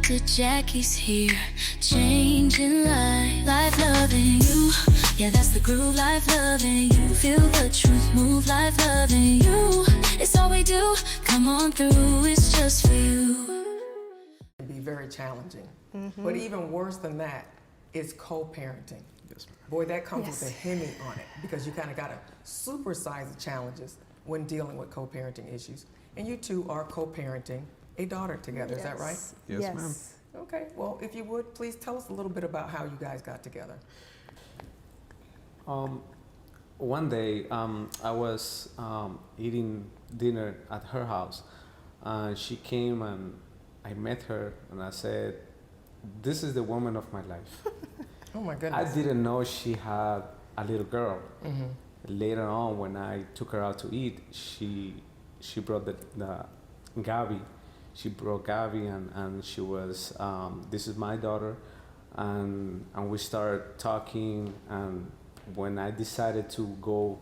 Dr.Jackie's here, changing life loving you. Yeah, that's the groove, life loving you. Feel the truth, move, life loving you. It's all we do, come on through, it's just for you. It can be very challenging, but even worse than that is co-parenting. Yes, ma'am. Boy, that comes with a Hemi on it because you kind of got to supersize the challenges when dealing with co-parenting issues. And you two are co-parenting a daughter together, is that right? Yes, ma'am. Okay, well, if you would, please tell us a little bit about how you guys got together. One day, I was eating dinner at her house, and she came and I met her, and I said, "This is the woman of my life." Oh my I goodness. didn't know she had a little girl. Later on, when I took her out to eat, she brought the Gabby. She brought Gabby, and she was, this is my daughter, and we started talking. And when I decided to go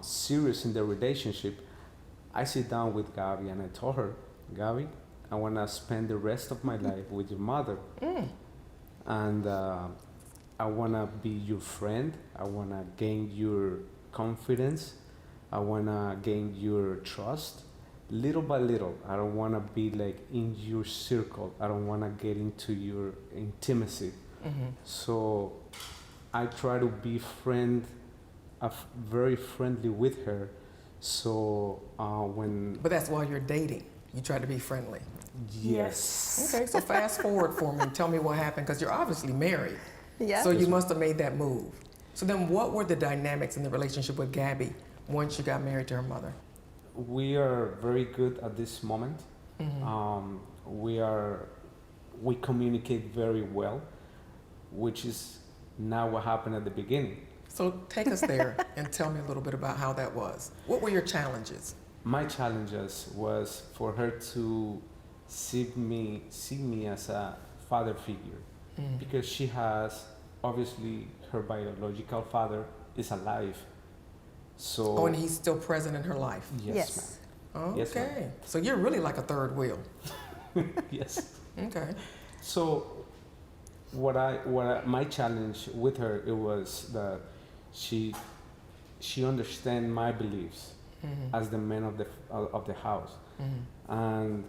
serious in the relationship, I sit down with Gabby and I told her, "Gabby, I want to spend the rest of my life with your mother. And I want to be your friend. I want to gain your confidence. I want to gain your trust. Little by little, I don't want to be like in your circle. I don't want to get into your intimacy." So I try to be very friendly with her. So when... But that's while you're dating. You try to be friendly. Yes. Okay, so fast forward for me and tell me what happened, because you're obviously married. Yeah. So you must have made that move. So then what were the dynamics in the relationship with Gabby once you got married to her mother? We are very good at this moment. We communicate very well, which is not what happened at the beginning. So take us there and tell me a little bit about how that was. What were your challenges? My challenges was for her to see me as a father figure, because she has, obviously, her biological father is alive. So Oh, and he's still present in her life. yes, Okay. Yes, ma'am. So you're really like a third wheel. ma'am. Yes. Okay. So my challenge with her, it was that she understand my beliefs as the man of the house, and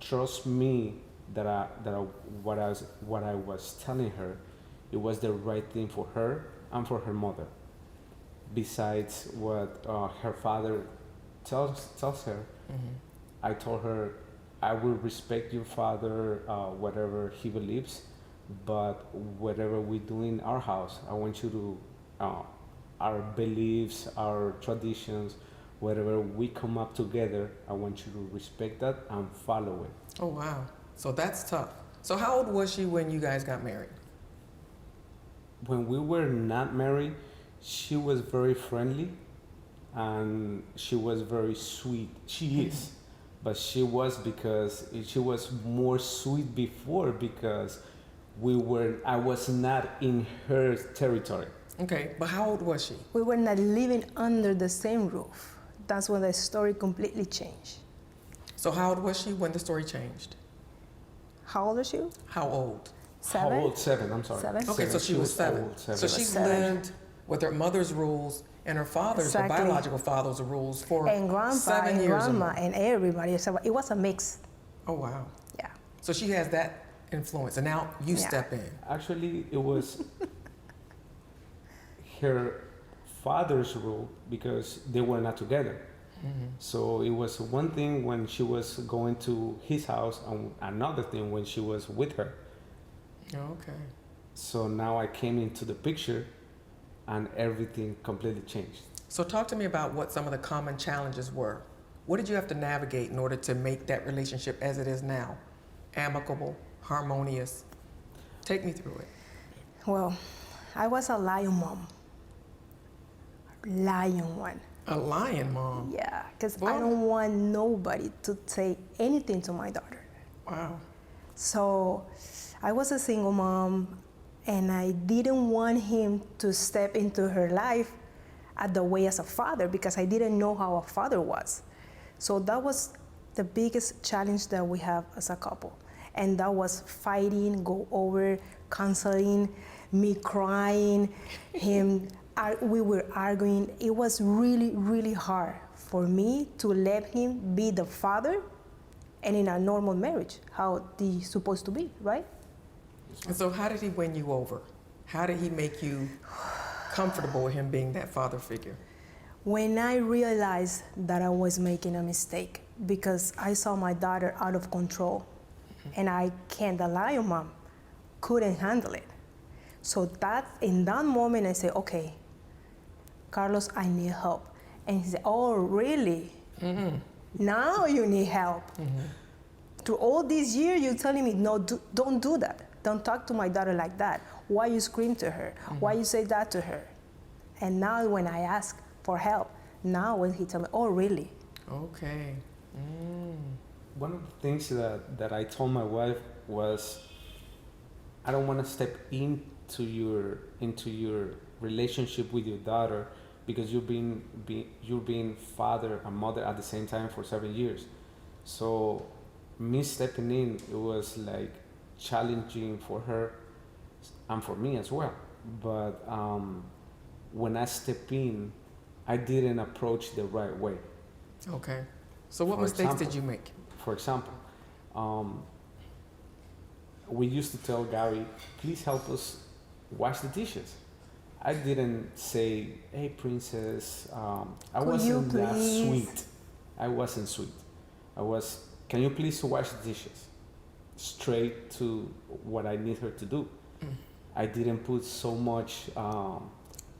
trust me that what I was telling her, it was the right thing for her and for her mother. Besides what her father tells her, I told her, I will respect your father, whatever he believes, but whatever we do in our house, I want you to, our beliefs, our traditions, whatever we come up together, I want you to respect that and follow it. Oh, wow. So that's tough. So how old was she when you guys got married? When we were not married, she was very friendly and she was very sweet. She is, but she was more sweet before, because I was not in her territory. Okay, but how old was she? We were not living under the same roof. That's when the story completely changed. So how old was she when the story changed? How old is you? How old? 7? How old? 7, I'm sorry. 7? Okay, so she was 7. old, 7. So she Seven. lived with her mother's rules and her father's, Exactly. her biological father's rules for And grandpa 7 and years or grandma more. and everybody. So it was a mix. Oh, wow. Yeah. So she has that influence, and now you Yeah. step in. Actually, it was her father's rule, because they were not together. So it was one thing when she was going to his house, and another thing when she was with her. Okay. So now I came into the picture and everything completely changed. So talk to me about what some of the common challenges were. What did you have to navigate in order to make that relationship as it is now amicable, harmonious? Take me through it. Well, I was a lion mom. Lion one. A lion mom. Yeah, because Boy. I don't want nobody to say anything to my daughter. Wow. So I was a single mom, and I didn't want him to step into her life at the way as a father, because I didn't know how a father was. So that was the biggest challenge that we have as a couple. And that was fighting, go over, counseling, me crying, we were arguing. It was really, really hard for me to let him be the father and in a normal marriage, how he's supposed to be, right? And so how did he win you over? How did he make you comfortable with him being that father figure? When I realized that I was making a mistake because I saw my daughter out of control and I can't, the lion mom couldn't handle it. So that, in that moment, I said, okay, Carlos, I need help. And he said, oh, really? Now you need help. Through all these years, you're telling me, no, don't do that. Don't talk to my daughter like that. Why you scream to her? Why you say that to her? And now when I ask for help, now when he tell me, oh, really? Okay. One of the things that I told my wife was, I don't want to step into your relationship with your daughter because you're being father and mother at the same time for 7 years. So me stepping in, it was like challenging for her and for me as well. But when I step in, I didn't approach the right way. Okay. So what For mistakes example- did you make? For example, we used to tell Gary, please help us wash the dishes. I didn't say, hey, princess, I Could you wasn't that please? sweet. I wasn't sweet. I was, can you please wash the dishes? Straight to what I need her to do. I didn't put so much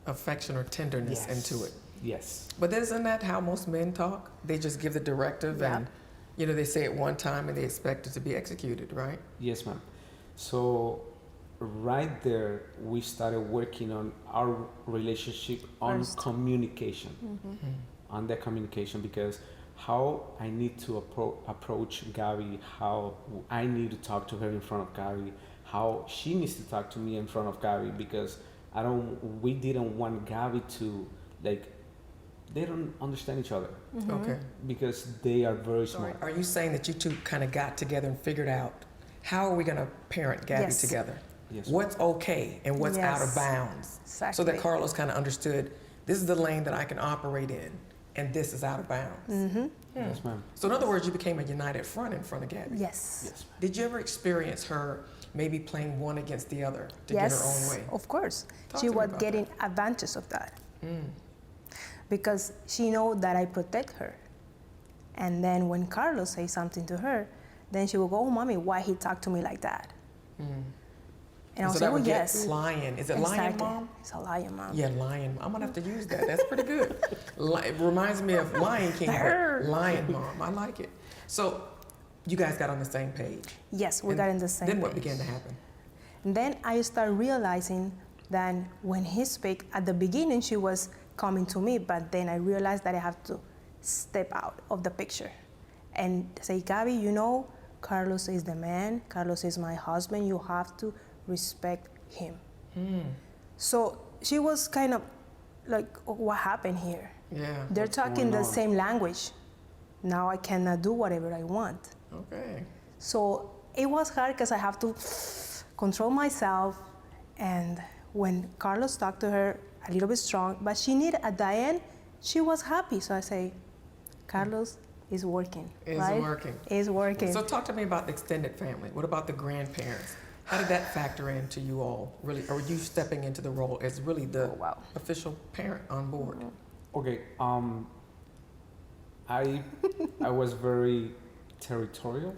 Affection or tenderness into it. Yes. But isn't that how most men talk? They just give the directive Yeah. and, they say it one time and they expect it to be executed, right? Yes, ma'am. So right there, we started working on our relationship on First. communication, on that communication, because how I need to approach Gabby, how I need to talk to her in front of Gabby, how she needs to talk to me in front of Gabby, because we didn't want Gabby to, they don't understand each other Okay. because they are very So smart. are you saying that you two kind of got together and figured out how are we going to parent Gabby Yes. together? Yes. What's okay and what's out of Yes. bounds? So Exactly. that Carlos kind of understood this is the lane that I can operate in and this is out of bounds. Yes, ma'am. So in other words, you became a united front in front of Gabby. Yes. Yes, ma'am. Did you ever experience her maybe playing one against the other to Yes, get her own way? of course. Talk She to me was about getting advantage of that because she know that I protect her. And then when Carlos say something to her, then she will go, oh, mommy, why he talk to me like that? And I'll so say, that oh, would get yes. lion. Is it lion, Exactly. mom? It's a lion, mom. Yeah, lion. I'm gonna have to use that. That's pretty good. It reminds me of Lion King, but lion mom. I like it. So you guys got on the same page. Yes, we And got in the same Then what page. began to happen? And then I started realizing that when he speak, at the beginning she was coming to me, but then I realized that I have to step out of the picture and say, Gabby, Carlos is the man, Carlos is my husband, you have to respect him. So she was kind of like, oh, what happened here? Yeah. They're What's talking going the on? same language. Now I cannot do whatever I want. Okay. So it was hard because I have to control myself. And when Carlos talked to her, a little bit strong, but she needed, at the end, she was happy. So I say, Carlos is working, It's right? working. It's working. So talk to me about the extended family. What about the grandparents? How did that factor into you all, really, or you stepping into the role as really the Oh, wow. official parent on board? Okay. I was very territorial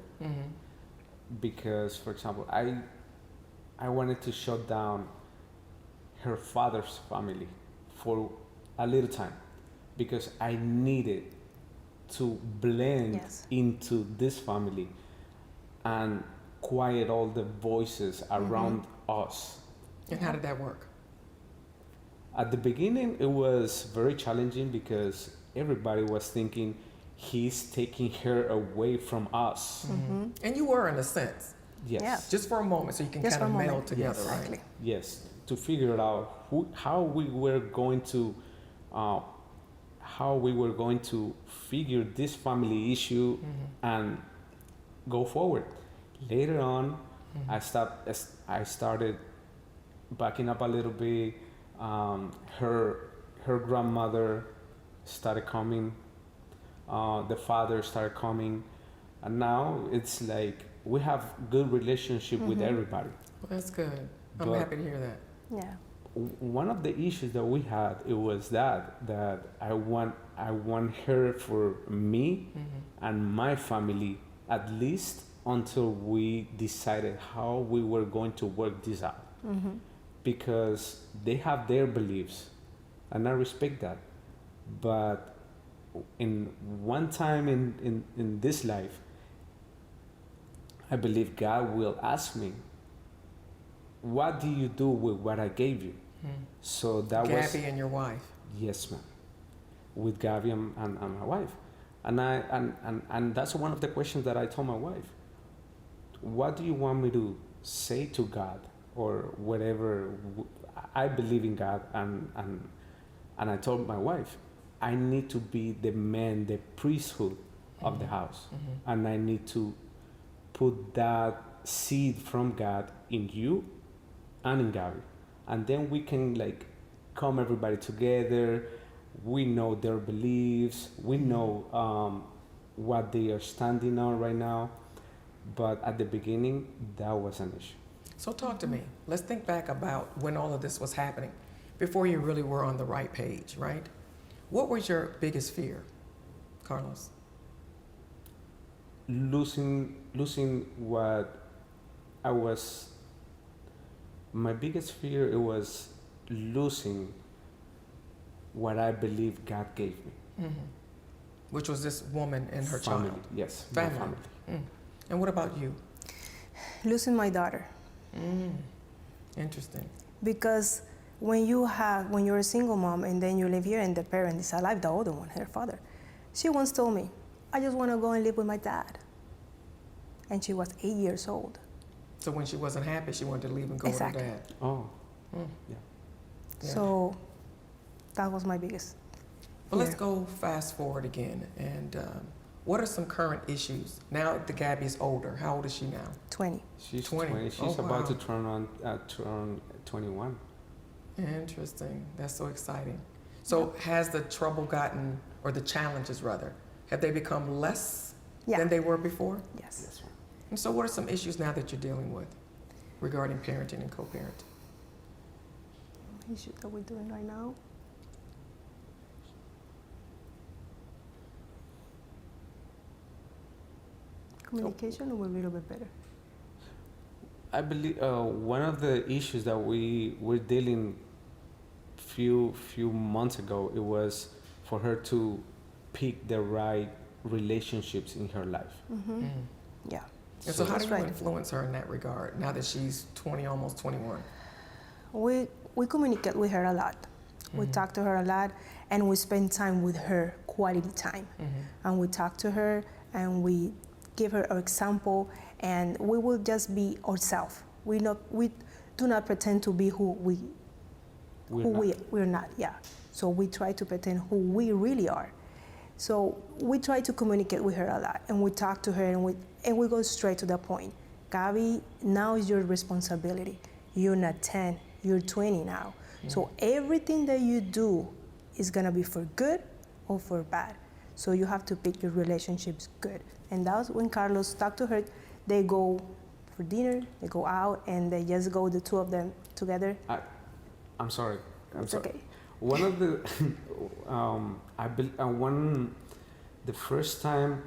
because, for example, I wanted to shut down her father's family for a little time because I needed to blend Yes. into this family and quiet all the voices around us. And how did that work? At the beginning, it was very challenging because everybody was thinking he's taking her away from us. And you were, in a sense, Yes. Yeah. just for a moment, so you can Just kind for of a meld moment. together, Exactly. right? Yes. To figure it out how we were going to how we were going to figure this family issue and go forward. Later on, I started backing up a little bit. Her grandmother started coming. The father started coming, and now it's like we have good relationship with everybody. Well, that's good. I'm But- happy to hear that. Yeah. One of the issues that we had, it was that I want her for me and my family, at least until we decided how we were going to work this out. Because they have their beliefs, and I respect that. But in one time in this life, I believe God will ask me, what do you do with what I gave you? So that was Gabby and your wife. yes, ma'am, with Gabby and my wife, and that's one of the questions that I told my wife. What do you want me to say to God or whatever? I believe in God, and I told my wife, I need to be the man, the priesthood of the house, and I need to put that seed from God in you and in Gabby, and then we can like come everybody together. We know their beliefs, we know what they are standing on right now, but at the beginning that was an issue. So talk to me. Let's think back about when all of this was happening, before you really were on the right page, right? What was your biggest fear, Carlos? Losing what I was. My biggest fear, it was losing what I believe God gave me. Which was this woman and her Family, child. yes, my Family. family. And what about you? Losing my daughter. Interesting. Because when you're a single mom and then you live here and the parent is alive, the older one, her father, she once told me, I just want to go and live with my dad. And she was 8 years old. So when she wasn't happy, she wanted to leave and go Exactly. with her dad. Oh, Mm. yeah. Yeah. So that was my biggest. Well, let's fear. go fast forward again. And what are some current issues? Now that Gabby is older. How old is she now? 20. She's 20. 20. She's Oh, about wow. to turn 21. Interesting. That's so exciting. So has the trouble gotten, or the challenges rather, have they become less Yeah. than they were before? Yes. Yes, ma'am. And so what are some issues now that you're dealing with regarding parenting and co-parenting? Issue that we're doing right now. Communication will be a little bit better. I believe one of the issues that we were dealing few months ago, it was for her to pick the right relationships in her life. Yeah. And so how do That's you right. influence her in that regard now that she's 20, almost 21? We communicate with her a lot. We talk to her a lot, and we spend time with her, quality time. And we talk to her, and we give her an example, and we will just be ourselves. We do not pretend to be who we're not. Yeah. So we try to pretend who we really are. So we try to communicate with her a lot, and we talk to her, and we go straight to the point. Gabby, now is your responsibility. You're not 10, you're 20 now. So everything that you do is gonna be for good or for bad. So you have to pick your relationships good. And that's when Carlos talked to her. They go for dinner, they go out, and they just go, the two of them together. I'm sorry. It's okay. One of the, the first time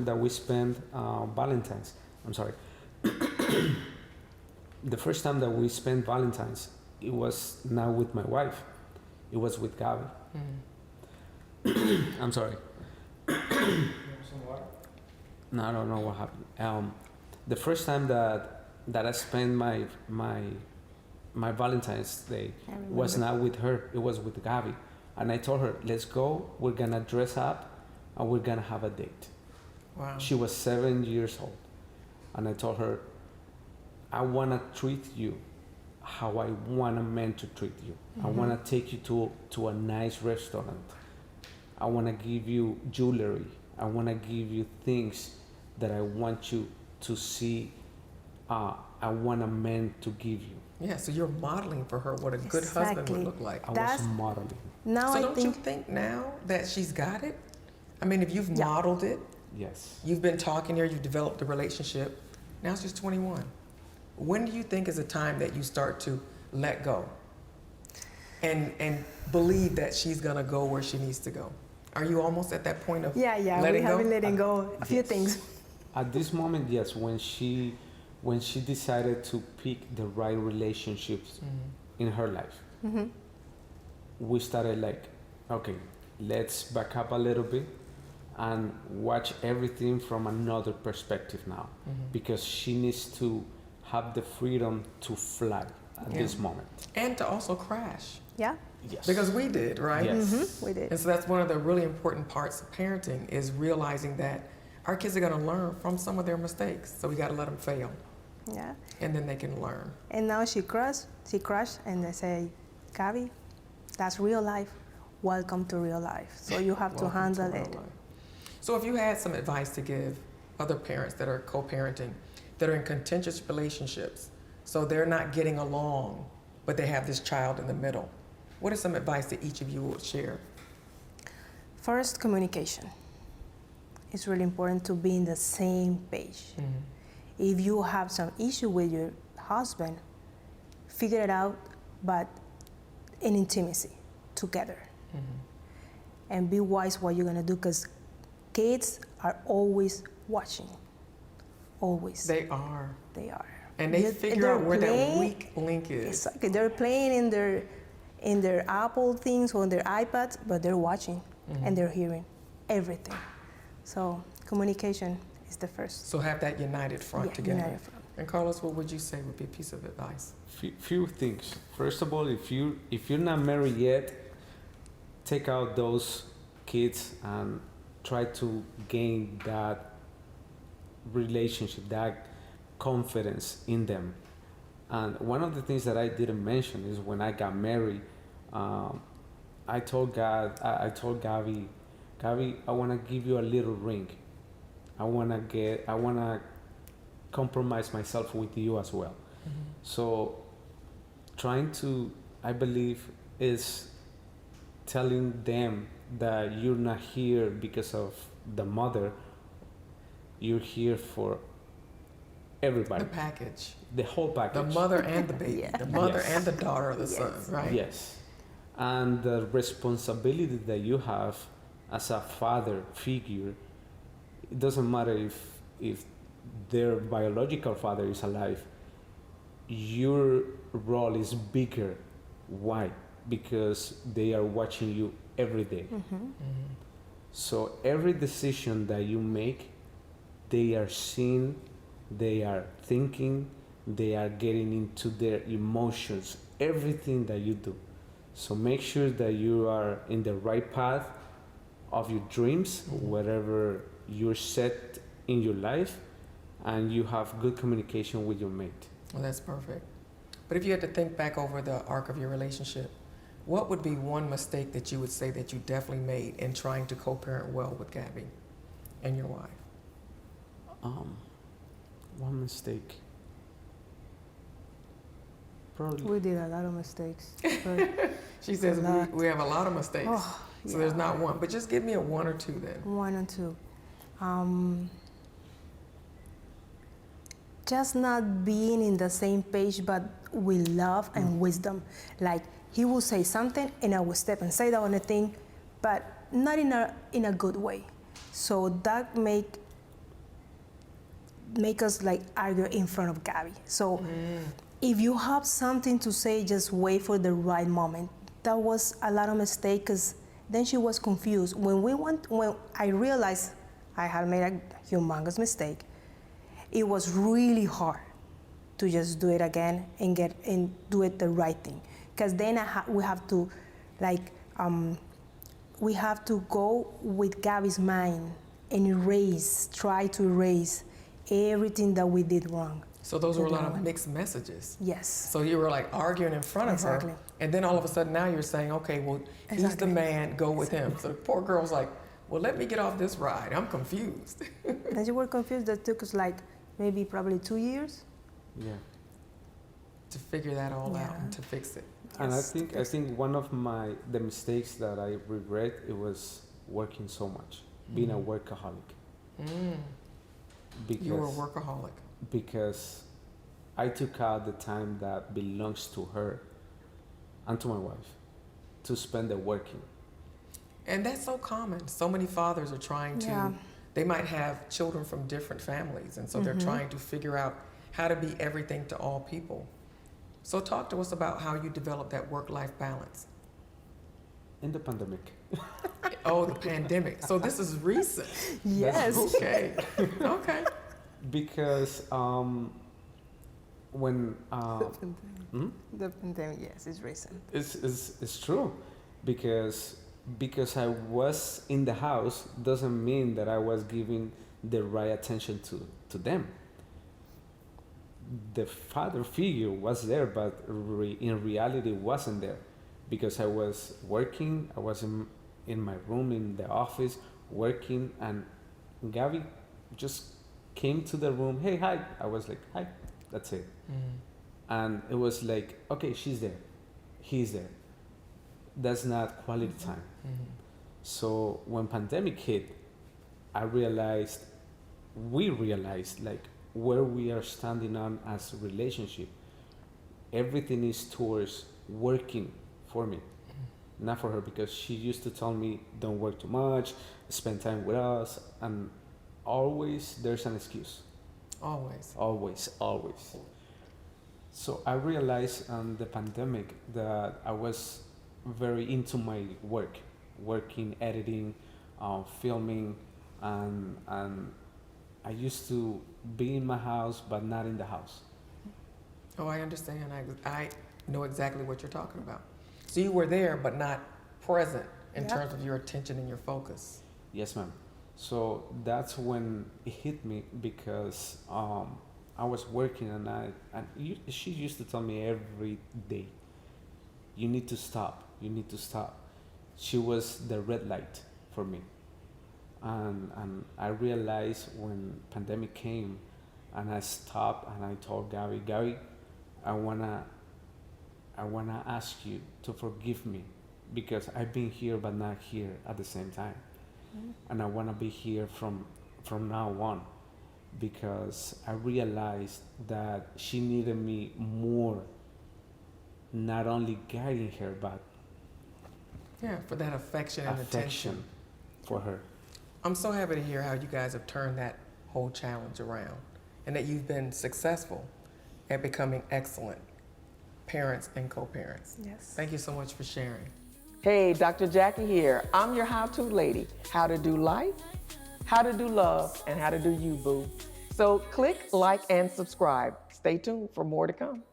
that we spent Valentine's, I'm sorry. The first time that we spent Valentine's, it was not with my wife. It was with Gabby. I'm sorry. No, I don't know what happened. The first time that I spent my Valentine's Day was not with her. It was with Gabby, and I told her, "Let's go. We're gonna dress up, and we're gonna have a date." Wow. She was 7 years old, and I told her, "I wanna treat you how I want a man to treat you. I want to take you to a nice restaurant. I want to give you jewelry. I want to give you things that I want you to see. I want a man to give you. Yeah, so you're modeling for her what a good husband Exactly. would look like. I That's- was modeling. Now So I don't think you think now that she's got it? I mean, if you've Yeah. modeled it, Yes. you've been talking to her, you've developed a relationship, now she's 21. When do you think is the time that you start to let go and believe that she's gonna go where she needs to go? Are you almost at that point of we letting have go? been letting go a few Yes. things. At this moment, yes. When she decided to pick the right relationships in her life, we started like, okay, let's back up a little bit and watch everything from another perspective now, because she needs to have the freedom to fly at Yeah. this moment. And to also crash, Yeah, Yes. because we did, right? Yes. we did. And so that's one of the really important parts of parenting is realizing that our kids are gonna learn from some of their mistakes. So we gotta let them fail, Yeah, and then they can learn. and now she crashed, and they say, Gabby, that's real life. Welcome to real life. So you have to Welcome handle real it. life. So if you had some advice to give other parents that are co-parenting, that are in contentious relationships, so they're not getting along, but they have this child in the middle, what is some advice that each of you would share? First, communication. It's really important to be in the same page. If you have some issue with your husband, figure it out, but in intimacy, together. And be wise what you're gonna do, because kids are always watching. Always. They are. They are. And they They're- figure they're out where that playing- weak link is. Exactly. They're playing in their Apple things or their iPads, but they're watching and they're hearing everything. So communication is the first. So have that united front together. united front. And Carlos, what would you say would be a piece of advice? Few things. First of all, if you're not married yet, take out those kids and try to gain that relationship, that confidence in them. And one of the things that I didn't mention is when I got married, I told Gabby, I want to give you a little ring. I want to compromise myself with you as well. So trying to, I believe, is telling them that you're not here because of the mother, you're here for everybody, The package. the whole The package. mother and the baby. Yeah. The mother Yes. and the daughter of the son, Yes. right? Yes. And the responsibility that you have as a father figure, it doesn't matter if their biological father is alive, your role is bigger. Why? Because they are watching you every day. So every decision that you make, they are seeing, they are thinking, they are getting into their emotions, everything that you do. So make sure that you are in the right path of your dreams, wherever you're set in your life, and you have good communication with your mate. Well, that's perfect. But if you had to think back over the arc of your relationship, what would be one mistake that you would say that you definitely made in trying to co-parent well with Gabby and your wife? One mistake. Probably. We did a lot of mistakes. But She says A lot. we have a lot of mistakes. Oh, So there's not one, but just give me a one or two then. one and two. Just not being in the same page, but with love and wisdom. Like he will say something, and I will step and say that on a thing, but not in a good way. So that make us like argue in front of Gabby. So if you have something to say, just wait for the right moment. That was a lot of mistake, because then she was confused. When I realized I had made a humongous mistake, it was really hard to just do it again and do it the right thing. Because then we have to go with Gabby's mind and try to erase everything that we did wrong. So those were a lot of development. mixed messages. Yes. So you were like arguing in front of Exactly. her, and then all of a sudden now you're saying, okay, well, he's the Exactly. man, go with him. So the poor girl's like, well, let me get off this ride. I'm confused. And you were confused. That took us like maybe probably 2 years. Yeah. To figure that all out Yeah. and to fix it. And Yes, I think one of the mistakes that I regret, it was working so much, being a workaholic. Mm. Because You were a workaholic. because I took out the time that belongs to her and to my wife to spend it working. And that's so common. So many fathers are trying to, Yeah. they might have children from different families, and so they're trying to figure out how to be everything to all people. So talk to us about how you develop that work-life balance. In the pandemic. Oh, the pandemic. So this is recent. Yes. Okay. Okay. Because when The pandemic, yes, is recent. it's true, because I was in the house doesn't mean that I was giving the right attention to them. The father figure was there, but in reality wasn't there, because I was working. I was in my room in the office working, and Gabby just came to the room. Hey, hi. I was like, hi. That's it. And it was like, okay, she's there, he's there. That's not quality time. So when pandemic hit, we realized like where we are standing on as a relationship. Everything is towards working for me, not for her, because she used to tell me, don't work too much, spend time with us, and always there's an excuse. Always. Always. So I realized on the pandemic that I was very into my work, working, editing, filming, and I used to be in my house but not in the house. Oh, I understand. I know exactly what you're talking about. So you were there but not present in Yep. terms of your attention and your focus. Yes, ma'am. So that's when it hit me, because I was working, and she used to tell me every day, you need to stop. You need to stop. She was the red light for me. And I realized when pandemic came, and I stopped, and I told Gabby, I wanna ask you to forgive me, because I've been here but not here at the same time. And I want to be here from now on, because I realized that she needed me more, not only guiding her, but Yeah, for that affection and attention. affection for her. I'm so happy to hear how you guys have turned that whole challenge around, and that you've been successful at becoming excellent parents and co-parents. Yes. Thank you so much for sharing. Hey, Dr. Jacquie here. I'm your how-to lady. How to do life, how to do love, and how to do you, boo. So click, like, and subscribe. Stay tuned for more to come.